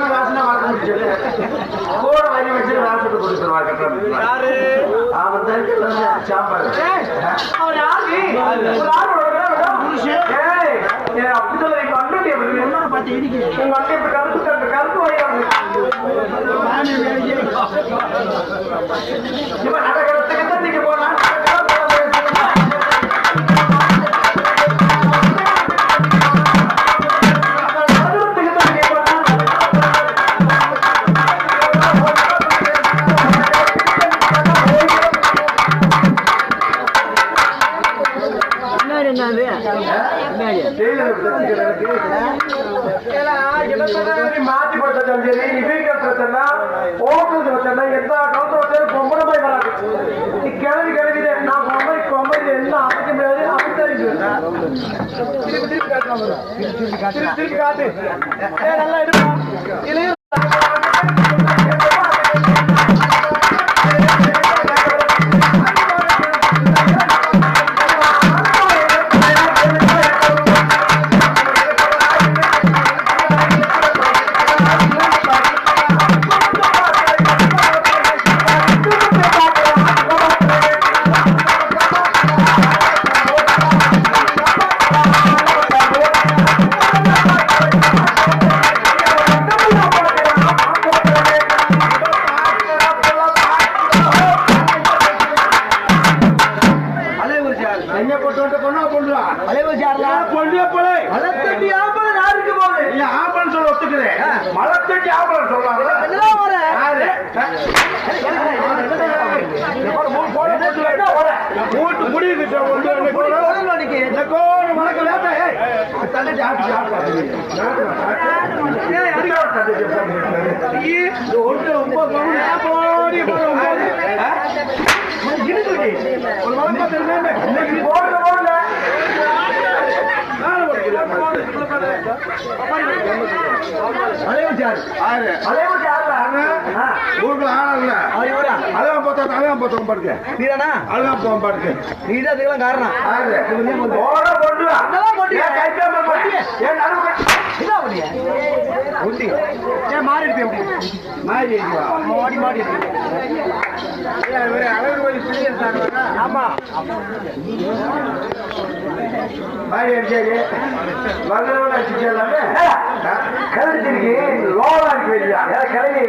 காசுனா வாங்க முடிச்சது கூட வரி வச்சு ராசுக்கு கொடுத்துருவா கட்டுறது யாரு அவன் தான் சாம்பார் அவன் யாரு ஒரு ஆள் அப்படி சொல்ல இப்ப அண்ணன் என்ன பார்த்து உங்க அண்ணன் இப்ப கருத்து கருத்து வரையாங்க இப்ப நடக்கிறதுக்கு தான் நீங்க போனா மாத்தி படுத்தாலும் சரி இவங்க பிரச்சனை ஓட்டுறது பிரச்சனை எந்த கவுத்து வச்சாலும் பொம்பளை போய் வராது நீ கிளவி கிளவிதே நான் பொம்பளை எல்லாம் அமைக்க முடியாது திருப்பி காட்டு நல்லா எடுப்போம் இல்லையா கிளவி